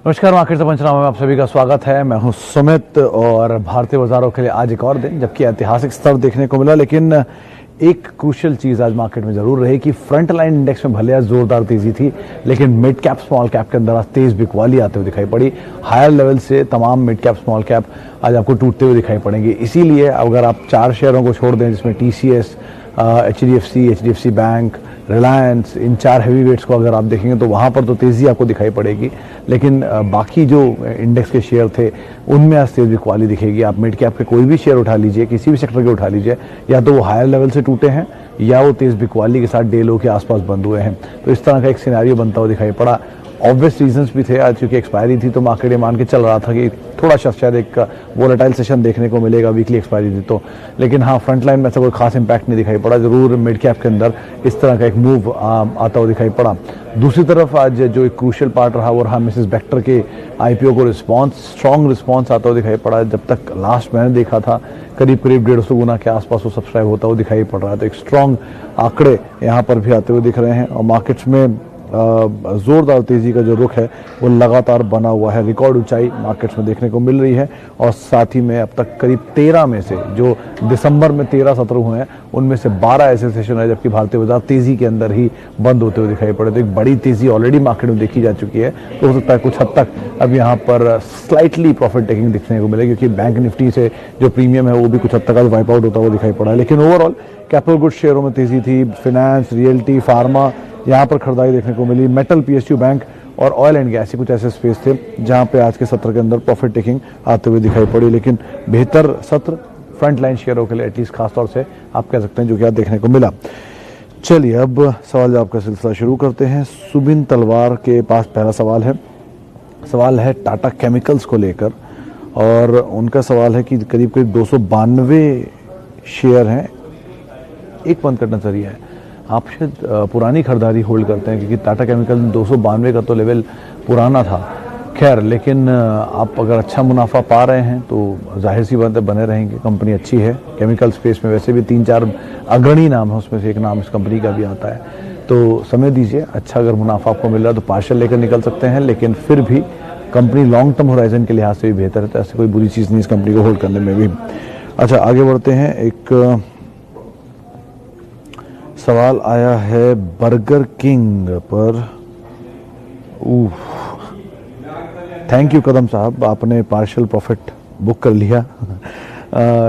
नमस्कार, मार्केट पंचनामा में आप सभी का स्वागत है। मैं हूं सुमित और भारतीय बाजारों के लिए आज एक और दिन जबकि ऐतिहासिक स्तर देखने को मिला, लेकिन एक क्रूशियल चीज आज मार्केट में जरूर रही कि फ्रंट लाइन इंडेक्स में भले आज जोरदार तेजी थी, लेकिन मिड कैप स्मॉल कैप के अंदर आज तेज बिकवाली आते हुए दिखाई पड़ी। हायर लेवल से तमाम मिड कैप स्मॉल कैप आज आपको टूटते हुए दिखाई पड़ेंगे। इसीलिए अगर आप 4 शेयरों को छोड़ दें जिसमें टीसीएस, एचडीएफसी बैंक, रिलायंस, इन 4 हैवी वेट्स को अगर आप देखेंगे तो वहाँ पर तो तेज़ी आपको दिखाई पड़ेगी, लेकिन बाकी जो इंडेक्स के शेयर थे उनमें आज तेज बिकवाली दिखेगी। आप मिड कैप के कोई भी शेयर उठा लीजिए, किसी भी सेक्टर के उठा लीजिए, या तो वो हायर लेवल से टूटे हैं या वो तेज बिकवाली के साथ डे लो के आसपास बंद हुए हैं। तो इस तरह का एक सिनेरियो बनता हुआ दिखाई पड़ा। ऑब्वियस रीजंस भी थे, आज चूंकि एक्सपायरी थी तो मार्केट ये मान के चल रहा था कि थोड़ा सा शायद एक वोलेटाइल सेशन देखने को मिलेगा, वीकली एक्सपायरी थी तो, लेकिन हाँ फ्रंट लाइन में ऐसा कोई खास इंपैक्ट नहीं दिखाई पड़ा। जरूर मिड कैप के अंदर इस तरह का एक मूव आता हुआ दिखाई पड़ा। दूसरी तरफ आज जो एक क्रूशियल पार्ट रहा वो रहा मिसेस बेक्टर के आईपीओ को स्ट्रॉन्ग रिस्पॉन्स आता हुआ दिखाई पड़ा। जब तक लास्ट मैंने देखा था करीब 150 गुना के आसपास वो सब्सक्राइब होता हुआ दिखाई पड़ रहा है। तो एक स्ट्रॉन्ग आंकड़े यहाँ पर भी आते हुए दिख रहे हैं और मार्केट्स में जोरदार तेजी का जो रुख है वो लगातार बना हुआ है। रिकॉर्ड ऊंचाई मार्केट्स में देखने को मिल रही है और साथ ही में अब तक करीब 13 में से जो दिसंबर में 13 सत्र हुए हैं उनमें से 12 ऐसे सेशन है जबकि भारतीय बाजार तेजी के अंदर ही बंद होते हुए दिखाई पड़े। तो एक बड़ी तेजी ऑलरेडी मार्केट में देखी जा चुकी है। तो हो सकता है कुछ हद तक अब यहाँ पर स्लाइटली प्रॉफिट टेकिंग दिखने को मिले, क्योंकि बैंक निफ्टी से जो प्रीमियम है वो भी कुछ हद तक वाइप आउट होता हुआ दिखाई पड़ा है। लेकिन ओवरऑल कैपिटल गुड्स शेयरों में तेजी थी। फाइनेंस, रियल्टी, फार्मा यहाँ पर खरीदारी देखने को मिली। मेटल, पीएसयू बैंक और ऑयल एंड गैस, कुछ ऐसे स्पेस थे जहाँ पे आज के सत्र के अंदर प्रॉफिट टेकिंग आते हुए दिखाई पड़ी। लेकिन बेहतर सत्र फ्रंट लाइन शेयरों के लिए एटलीस्ट खास तौर से आप कह सकते हैं जो कि आज देखने को मिला। चलिए अब सवाल जवाब का सिलसिला शुरू करते हैं। सुबिन तलवार के पास पहला सवाल है टाटा केमिकल्स को लेकर और उनका सवाल है कि करीब करीब 292 शेयर हैं, एक बंद का नजरिया है। आप शायद पुरानी खरीदारी होल्ड करते हैं क्योंकि टाटा केमिकल 292 का तो लेवल पुराना था। खैर, लेकिन आप अगर अच्छा मुनाफा पा रहे हैं तो जाहिर सी बात है बने रहेंगे। कंपनी अच्छी है। केमिकल स्पेस में वैसे भी 3-4 अग्रणी नाम है, उसमें से एक नाम इस कंपनी का भी आता है। तो समय दीजिए, अच्छा अगर मुनाफा आपको मिल रहा है तो पार्शल लेकर निकल सकते हैं, लेकिन फिर भी कंपनी लॉन्ग टर्म होराइजन के लिहाज से भी बेहतर है। तो ऐसी कोई बुरी चीज़ नहीं इस कंपनी को होल्ड करने में भी। अच्छा, आगे बढ़ते हैं। एक सवाल आया है बर्गर किंग पर। थैंक यू कदम साहब, आपने पार्शियल प्रॉफिट बुक कर लिया।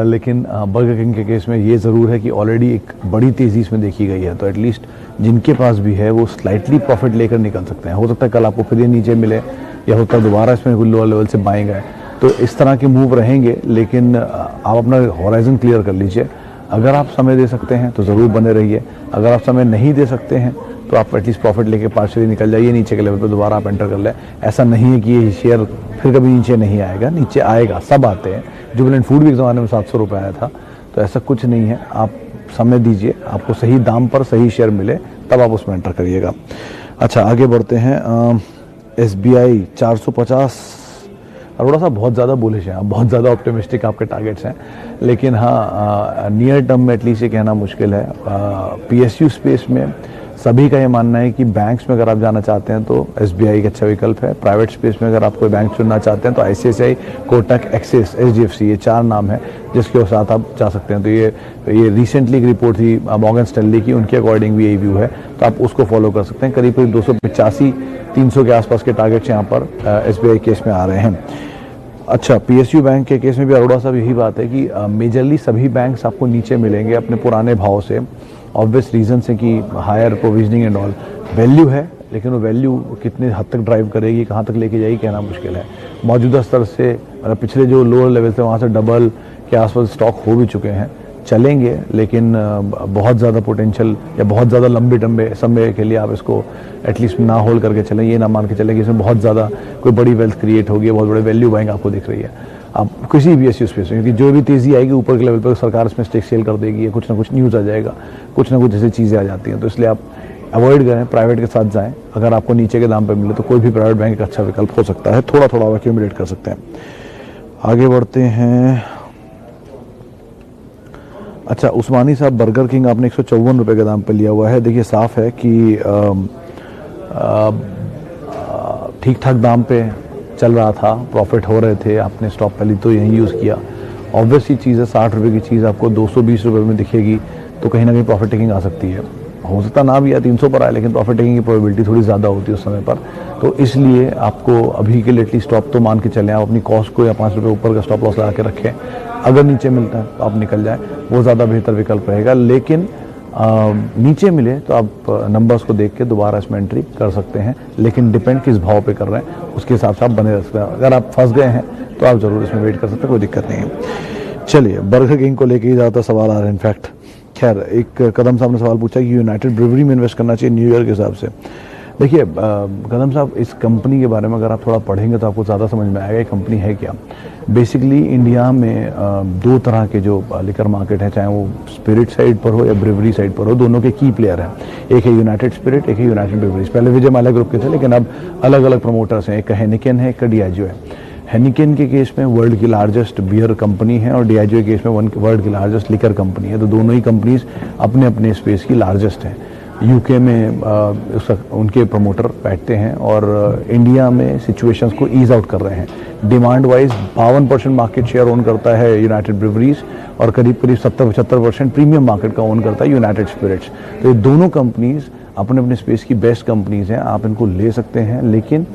लेकिन बर्गर किंग के केस में ये ज़रूर है कि ऑलरेडी एक बड़ी तेज़ी इसमें देखी गई है, तो एटलीस्ट जिनके पास भी है वो स्लाइटली प्रॉफिट लेकर निकल सकते हैं। हो सकता है कल आपको फिर ये नीचे मिले या होता है दोबारा इसमें कोई लोअर लेवल से बाइंग आए, तो इस तरह के मूव रहेंगे। लेकिन आप अपना हॉराइजन क्लियर कर लीजिए। अगर आप समय दे सकते हैं तो ज़रूर बने रहिए, अगर आप समय नहीं दे सकते हैं तो आप एटलीस्ट प्रॉफिट लेके पार्शियली निकल जाइए। नीचे के लेवल पर दोबारा आप एंटर कर लें। ऐसा नहीं है कि ये शेयर फिर कभी नीचे नहीं आएगा, नीचे आएगा, सब आते हैं। जुबिलेंट फूड भी एक ज़माने में 700 रुपये आया था, तो ऐसा कुछ नहीं है। आप समय दीजिए, आपको सही दाम पर सही शेयर मिले तब आप उसमें एंटर करिएगा। अच्छा, आगे बढ़ते हैं। SBI 450। अरोड़ा साहब बहुत ज़्यादा बुलिश हैं, आप बहुत ज़्यादा ऑप्टिमिस्टिक आपके टारगेट्स हैं, लेकिन हाँ नियर टर्म में एटलीस्ट ये कहना मुश्किल है। PSU स्पेस में सभी का ये मानना है कि बैंक्स में अगर आप जाना चाहते हैं तो SBI एक अच्छा विकल्प है। प्राइवेट स्पेस में अगर आप कोई बैंक चुनना चाहते हैं तो ICICI, कोटक, एक्सिस, HDFC, ये 4 नाम है जिसके साथ आप जा सकते हैं। तो ये रिसेंटली एक रिपोर्ट थी मॉर्गन स्टैनली की, उनके अकॉर्डिंग भी यही व्यू है, तो आप उसको फॉलो कर सकते हैं। करीब करीब 285-300 के आसपास के टारगेट्स यहाँ पर SBI केस में आ रहे हैं। अच्छा, PSU बैंक के केस में भी अरोड़ा साहब यही बात है कि मेजरली सभी बैंक्स आपको नीचे मिलेंगे अपने पुराने भाव से। ऑब्वियस रीजन है कि higher provisioning and all. Value है, लेकिन वो वैल्यू कितने हद तक ड्राइव करेगी, कहाँ तक लेके जाएगी, कहना मुश्किल है। मौजूदा स्तर से पिछले जो लोअर लेवल थे वहाँ से डबल के आसपास स्टॉक हो भी चुके हैं, चलेंगे, लेकिन बहुत ज़्यादा पोटेंशियल या बहुत ज़्यादा लंबे समय के लिए आप इसको एटलीस्ट ना होल्ड करके चलें। ये ना मान के चलें कि इसमें बहुत ज़्यादा कोई बड़ी वेल्थ क्रिएट होगी, बहुत बड़े वैल्यू बाइंग आपको दिख रही है आप किसी भी PSU स्पेस में, क्योंकि जो भी तेज़ी आएगी ऊपर के लेवल पर सरकार इसमें स्टेक सेल कर देगी, या कुछ ना कुछ न्यूज़ आ जाएगा, कुछ ना कुछ ऐसी चीज़ें आ जाती हैं। तो इसलिए आप अवॉइड करें, प्राइवेट के साथ जाएं। अगर आपको नीचे के दाम पर मिले तो कोई भी प्राइवेट बैंक एक अच्छा विकल्प हो सकता है, थोड़ा थोड़ा एक्यूमुलेट कर सकते हैं। आगे बढ़ते हैं। अच्छा, उस्मानी साहब, बर्गर किंग आपने 154 रुपये के दाम पर लिया हुआ है। देखिए साफ है कि ठीक ठाक दाम पे चल रहा था, प्रॉफिट हो रहे थे, आपने स्टॉप पहले तो यहीं यूज़ किया, ऑब्वियसली चीज़ है 60 रुपये की चीज़ आपको 220 रुपये में दिखेगी तो कहीं ना कहीं प्रॉफिट टेकिंग आ सकती है। हो सकता ना भी या 300 पर आए, लेकिन प्रॉफिट टेकिंग की प्रोबेबिलिटी थोड़ी ज़्यादा होती है उस समय पर। तो इसलिए आपको अभी के लिए एटलीस्ट स्टॉप तो मान के चलें, आप अपनी कॉस्ट को या 5 रुपये ऊपर का स्टॉप लॉस लगा के रखें। अगर नीचे मिलता है तो आप निकल जाएं, वो ज़्यादा बेहतर विकल्प रहेगा। लेकिन नीचे मिले तो आप नंबर्स को देख के दोबारा इसमें एंट्री कर सकते हैं, लेकिन डिपेंड किस भाव पे कर रहे हैं उसके हिसाब से आप बने रह सकते हैं। अगर आप फंस गए हैं तो आप ज़रूर इसमें वेट कर सकते हैं, कोई दिक्कत नहीं है। चलिए, बर्गर किंग को लेके ही ज़्यादातर सवाल आ रहे हैं। इनफैक्ट खैर, एक कदम साहब ने सवाल पूछा कि यूनाइटेड ब्रूवरी में इन्वेस्ट करना चाहिए न्यू ईयर के हिसाब से। देखिए कदम साहब, इस कंपनी के बारे में अगर आप थोड़ा पढ़ेंगे तो आपको ज़्यादा समझ में आएगा ये कंपनी है क्या। बेसिकली इंडिया में दो तरह के जो लिकर मार्केट है, चाहे वो स्पिरिट साइड पर हो या ब्रूवरी साइड पर हो, दोनों के की प्लेयर हैं। एक है यूनाइटेड स्पिरिट, एक है यूनाइटेड ब्रूवरीज। पहले विजयमाल्या ग्रुप के थे, लेकिन अब अलग अलग प्रमोटर्स हैं। एक का हेनिकेन है, एक का डियाजियो है। हेनिकेन के केस में वर्ल्ड की लार्जेस्ट बियर कंपनी है और डियाजियो के केस में वर्ल्ड की लार्जेस्ट लिकर कंपनी है। तो दोनों ही कंपनीज अपने अपने स्पेस की लार्जेस्ट हैं। यूके में उनके प्रमोटर बैठते हैं और इंडिया में सिचुएशंस को ईज आउट कर रहे हैं। Demand wise 52% market share own करता है यूनाइटेड ब्रूवरीज और करीब करीब 70-75% प्रीमियम मार्केट का ओन करता है यूनाइटेड स्पिरिट्स। तो ये दोनों कंपनीज अपने अपने स्पेस की बेस्ट कंपनीज हैं, आप इनको ले सकते हैं, लेकिन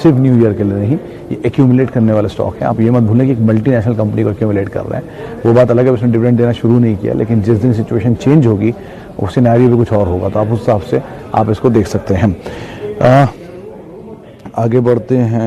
सिर्फ न्यू ईयर के लिए नहीं। ये एक्यूमुलेट करने वाले स्टॉक है। आप ये मत भूलें कि एक मल्टीनेशनल कंपनी को एक्यूमुलेट कर रहे हैं। वो बात अलग है, उसने डिविडेंड देना शुरू नहीं किया, लेकिन जिस दिन सिचुएशन चेंज होगी उस सिनेरियो में कुछ और होगा, तो आप उस हिसाब से आप इसको देख सकते हैं। आगे बढ़ते हैं।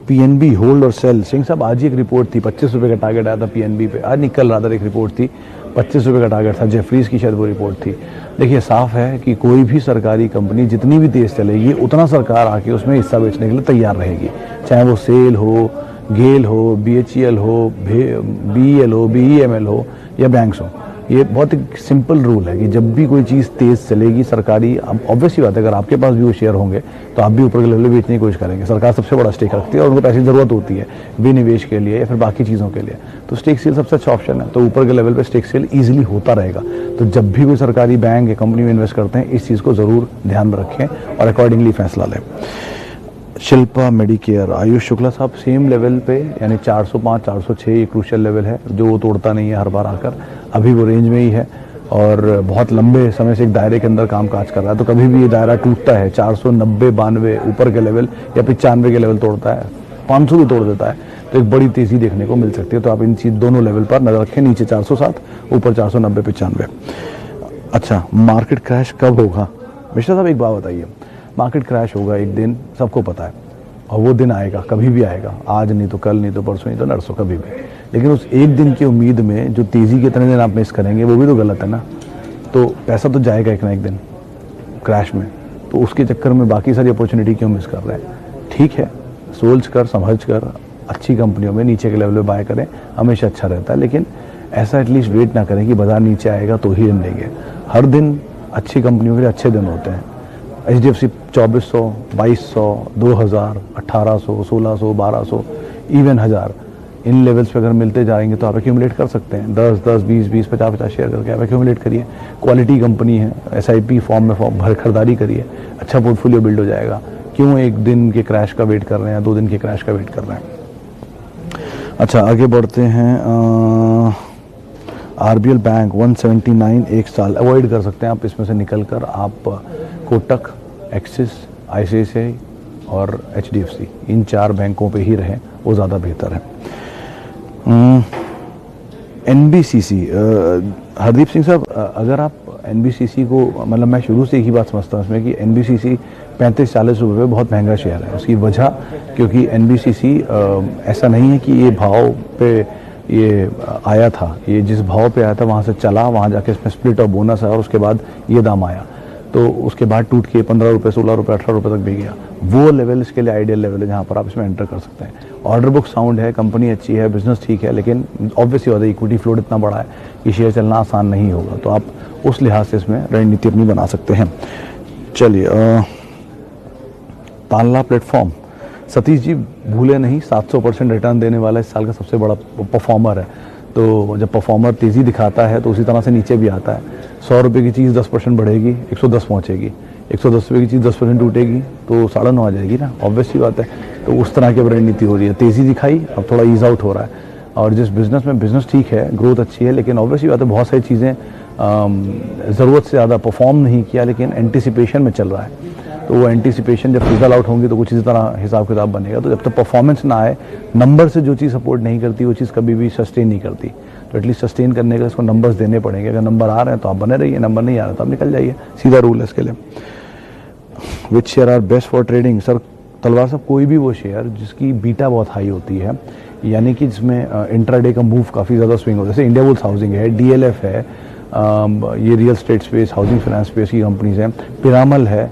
पीएनबी होल्ड और सेल। सिंह साहब, आज ही एक रिपोर्ट थी, 25 रुपये का टारगेट आया था पीएनबी पे, आज निकल रहा था, एक रिपोर्ट थी 25 रुपये का टारगेट था, जेफरीज की शायद वो रिपोर्ट थी। देखिए, साफ है कि कोई भी सरकारी कंपनी जितनी भी तेज चलेगी उतना सरकार आके उसमें हिस्सा बेचने के लिए तैयार रहेगी, चाहे वो सेल हो, गेल हो, बीएचईएल हो, बीईएल हो, बीईएमएल हो या बैंक्स हो। ये बहुत एक सिंपल रूल है कि जब भी कोई चीज़ तेज़ चलेगी सरकारी, अब ऑब्वियसली बात है अगर आपके पास भी वो शेयर होंगे तो आप भी ऊपर के लेवल पे बेचने की कोशिश करेंगे। सरकार सबसे बड़ा स्टेक रखती है और उनको पैसे की ज़रूरत होती है विनिवेश के लिए या फिर बाकी चीज़ों के लिए, तो स्टेक सेल सबसे अच्छा ऑप्शन है। तो ऊपर के लेवल पे स्टेक सेल ईजिली होता रहेगा। तो जब भी कोई सरकारी बैंक या कंपनी में इन्वेस्ट करते हैं इस चीज़ को ज़रूर ध्यान में रखें और अकॉर्डिंगली फैसला लें। शिल्पा मेडिकेयर, आयुष शुक्ला साहब, सेम लेवल पे यानी 405 406 ये क्रूशियल लेवल है जो वो तोड़ता नहीं है हर बार आकर, अभी वो रेंज में ही है और बहुत लंबे समय से एक दायरे के अंदर काम काज कर रहा है। तो कभी भी ये दायरा टूटता है 490 92 ऊपर के लेवल या 95 के लेवल तोड़ता है, 500 भी तोड़ देता है, तो एक बड़ी तेज़ी देखने को मिल सकती है। तो आप इन चीज़ दोनों लेवल पर नजर रखें, नीचे 407 ऊपर 490 95। अच्छा, मार्केट क्रैश कब होगा? मिश्रा साहब एक बात बताइए, मार्केट क्रैश होगा एक दिन, सबको पता है, और वो दिन आएगा, कभी भी आएगा, आज नहीं तो कल, नहीं तो परसों, नहीं तो नरसों, कभी भी। लेकिन उस एक दिन की उम्मीद में जो तेज़ी के इतने दिन आप मिस करेंगे वो भी तो गलत है ना। तो पैसा तो जाएगा एक ना एक दिन क्रैश में, तो उसके चक्कर में बाकी सारी अपॉर्चुनिटी क्यों मिस कर रहे हैं? ठीक है, सोच कर समझ कर अच्छी कंपनियों में नीचे के लेवल पे बाय करें, हमेशा अच्छा रहता है। लेकिन ऐसा एटलीस्ट वेट ना करें कि बाजार नीचे आएगा तो ही दिन लेंगे। हर दिन अच्छी कंपनियों के लिए अच्छे दिन होते हैं। HDFC 2400, 2200, 2000, 1800, 1600, 1200, इवन 1000, इन लेवल्स पे अगर मिलते जाएंगे तो आप एक्यूमुलेट कर सकते हैं। 10 10 20 20 50 50 शेयर करके आप एक्यूमुलेट करिए। क्वालिटी कंपनी है, SIP फॉर्म में भर खरीदारी करिए, अच्छा पोर्टफोलियो बिल्ड हो जाएगा। क्यों एक दिन के क्रैश का वेट कर रहे हैं, 2 दिन के क्रैश का वेट कर रहे हैं? अच्छा, आगे बढ़ते हैं। RBL बैंक 179 एक साल अवॉइड कर सकते हैं आप, इसमें से निकल कर आप कोटक, एक्सिस, ICICI और HDFC, इन 4 बैंकों पे ही रहें, वो ज़्यादा बेहतर है। NBCC, हरदीप सिंह साहब, अगर आप NBCC को, मतलब मैं शुरू से एक ही बात समझता हूँ इसमें कि NBCC 35-40 रुपये बहुत महंगा शेयर है। उसकी वजह क्योंकि NBCC ऐसा नहीं है कि ये भाव पे ये आया था, ये जिस भाव पे आया था वहाँ से चला, वहाँ जाके इसमें स्प्लिट और बोनस आया और उसके बाद ये दाम आया, तो उसके बाद टूट के 15 रुपये, 16 रुपये, 18 रुपये तक भी गया। वो लेवल इसके लिए आइडियल लेवल है जहाँ पर आप इसमें एंटर कर सकते हैं। ऑर्डर बुक साउंड है, कंपनी अच्छी है, बिजनेस ठीक है, लेकिन ऑब्वियसली बात है इक्विटी फ्लोट इतना बड़ा है कि शेयर चलना आसान नहीं होगा। तो आप उस लिहाज से इसमें रणनीति अपनी बना सकते हैं। चलिए, तानला प्लेटफॉर्म, सतीश जी भूले नहीं, 700% रिटर्न देने वाला इस साल का सबसे बड़ा परफॉर्मर है। तो जब परफॉर्मर तेज़ी दिखाता है तो उसी तरह से नीचे भी आता है। 100 रुपये की चीज़ 10% बढ़ेगी, 110 पहुँचेगी। 110 रुपये की चीज़ 10% टूटेगी तो 9.5 आ जाएगी ना, ऑब्वियस सी बात है। तो उस तरह की रणनीति हो रही है, तेज़ी दिखाई, अब थोड़ा ईज आउट हो रहा है। और जिस बिज़नेस में बिज़नेस ठीक है, ग्रोथ अच्छी है, लेकिन ऑब्वियस सी बात है बहुत सारी चीज़ें ज़रूरत से ज़्यादा परफॉर्म नहीं किया, लेकिन एंटिसिपेशन में चल रहा है। तो वो एंटिसिपेशन जब फिजल आउट होंगी तो कुछ इसी तरह हिसाब किताब बनेगा। तो जब तक परफॉर्मेंस ना आए, नंबर से जो चीज़ सपोर्ट नहीं करती वो चीज़ कभी भी सस्टेन नहीं करती। तो एटलीस्ट सस्टेन करने के लिए इसको नंबर्स देने पड़ेंगे। अगर नंबर आ रहे हैं तो आप बने रहिए, नंबर नहीं आ रहे तो आप निकल जाइए, सीधा रूल है इसके लिए। Which share are best for trading? Sir Talwar साहब, कोई भी वो शेयर जिसकी बीटा बहुत हाई होती है, यानी कि जिसमें इंट्राडे का मूव काफ़ी ज़्यादा स्विंग होता है, जैसे इंडिया बुल्स हाउसिंग है, DLF है, ये real estate space, housing finance space की कंपनीज हैं, पिरामल है,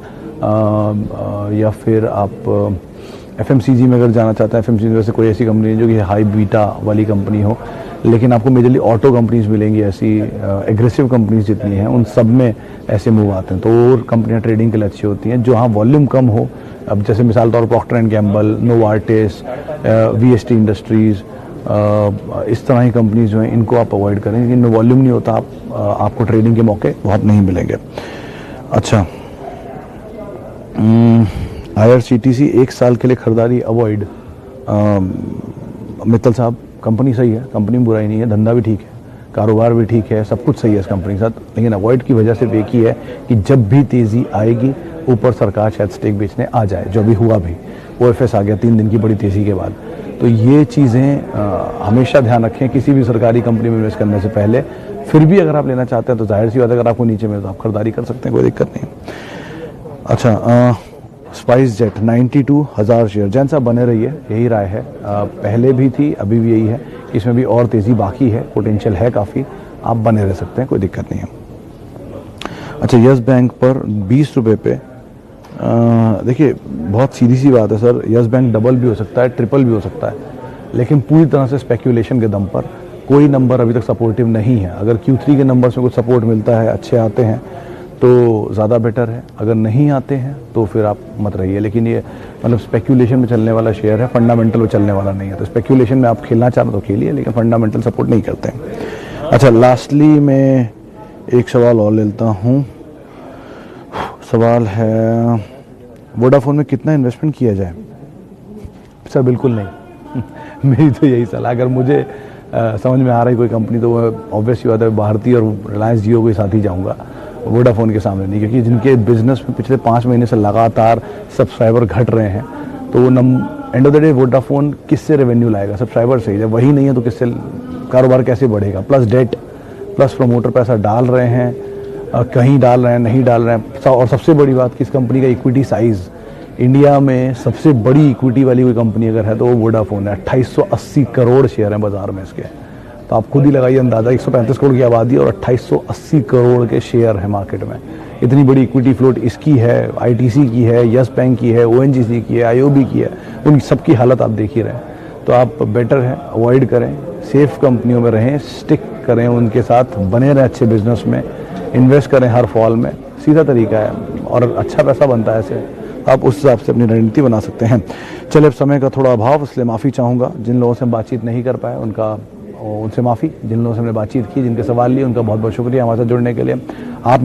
या फिर आप FMCG में अगर जाना चाहते हैं, FMCG में वैसे कोई ऐसी कंपनी है जो कि हाई बीटा वाली कंपनी हो, लेकिन आपको मेजरली ऑटो कंपनीज मिलेंगी, ऐसी एग्रेसिव कंपनीज जितनी हैं उन सब में ऐसे मूव आते हैं। तो और कंपनियां ट्रेडिंग के लिए अच्छी होती हैं, जहाँ वॉल्यूम कम हो। अब जैसे मिसाल तौर पर Procter and Gamble, Novartis, VST industries, इस तरह की कंपनीज जो हैं इनको आप अवॉइड करें, लेकिन वॉल्यूम नहीं होता, आपको ट्रेडिंग के मौके बहुत नहीं मिलेंगे। अच्छा, IRCTC 1 साल के लिए खरीदारी अवॉइड। मित्तल साहब, कंपनी सही है, कंपनी में बुराई नहीं है, धंधा भी ठीक है, कारोबार भी ठीक है, सब कुछ सही है इस कंपनी के साथ, लेकिन अवॉइड की वजह सिर्फ एक ही है कि जब भी तेज़ी आएगी ऊपर सरकार शायद स्टेक बेचने आ जाए, जो भी हुआ भी। OFS आ गया 3 दिन की बड़ी तेज़ी के बाद। तो ये चीज़ें हमेशा ध्यान रखें किसी भी सरकारी कंपनी में इन्वेस्ट करने से पहले। फिर भी अगर आप लेना चाहते हैं तो जाहिर सी बात है, अगर आपको नीचे मिले तो आप खरीदारी कर सकते हैं, कोई दिक्कत नहीं। अच्छा, स्पाइस जेट 92,000 शेयर। जैन साहब बने रहिए, यही राय है, पहले भी थी, अभी भी यही है, इसमें भी और तेज़ी बाकी है, पोटेंशियल है काफ़ी, आप बने रह सकते हैं, कोई दिक्कत नहीं है। अच्छा, यस बैंक पर 20 रुपये पे, देखिए बहुत सीधी सी बात है सर, यस बैंक डबल भी हो सकता है, ट्रिपल भी हो सकता है, लेकिन पूरी तरह से स्पेक्यूलेशन के दम पर कोई नंबर अभी तक सपोर्टिव नहीं है। अगर Q3 के नंबर्स में कुछ सपोर्ट मिलता है, अच्छे आते हैं तो ज़्यादा बेटर है, अगर नहीं आते हैं तो फिर आप मत रहिए। लेकिन ये मतलब स्पेक्यूलेशन में चलने वाला शेयर है, फंडामेंटल में चलने वाला नहीं है। तो स्पेक्यूलेशन में आप खेलना चाह रहे तो खेलिए, लेकिन फंडामेंटल सपोर्ट नहीं करते हैं। अच्छा, लास्टली मैं एक सवाल और लेता हूँ। सवाल है, वोडाफोन में कितना इन्वेस्टमेंट किया जाए? सर बिल्कुल नहीं। मेरी तो यही सलाह, अगर मुझे समझ में आ रही कोई कंपनी तो ऑब्वियस ही बात है भारती और रिलायंस जियो के साथ ही जाऊँगा, वोडाफोन के सामने नहीं, क्योंकि जिनके बिजनेस में पिछले 5 महीने से लगातार सब्सक्राइबर घट रहे हैं, तो वो end of the day Vodafone किससे रेवेन्यू लाएगा? सब्सक्राइबर से ही। जब वही नहीं है तो किससे कारोबार कैसे बढ़ेगा? प्लस डेट, प्लस प्रमोटर पैसा डाल रहे हैं, कहीं डाल रहे हैं, नहीं डाल रहे हैं। और सबसे बड़ी बात कि इस कंपनी का इक्विटी साइज़, इंडिया में सबसे बड़ी इक्विटी वाली कोई कंपनी अगर है तो वो वोडाफोन है। 2880 करोड़ शेयर हैं बाजार में इसके, तो आप खुद ही लगाइए अंदाज़ा, 135 करोड़ की आबादी और 2880 करोड़ के शेयर है मार्केट में। इतनी बड़ी इक्विटी फ्लोट इसकी है, ITC की है, यस बैंक की है, ONGC की है, IOB की है, उन सबकी हालत आप देख ही रहे हैं। तो आप बेटर है अवॉइड करें, सेफ कंपनियों में रहें, स्टिक करें उनके साथ, बने रहें अच्छे बिजनेस में, इन्वेस्ट करें हर फॉल में, सीधा तरीका है और अच्छा पैसा बनता है ऐसे। आप उस हिसाब से अपनी रणनीति बना सकते हैं। चलिए, अब समय का थोड़ा अभाव, इसलिए माफ़ी चाहूँगा जिन लोगों से बातचीत नहीं कर पाए उनसे माफ़ी, जिन लोगों से हमने बातचीत की, जिनके सवाल लिए उनका बहुत बहुत शुक्रिया हमारे साथ जुड़ने के लिए। आप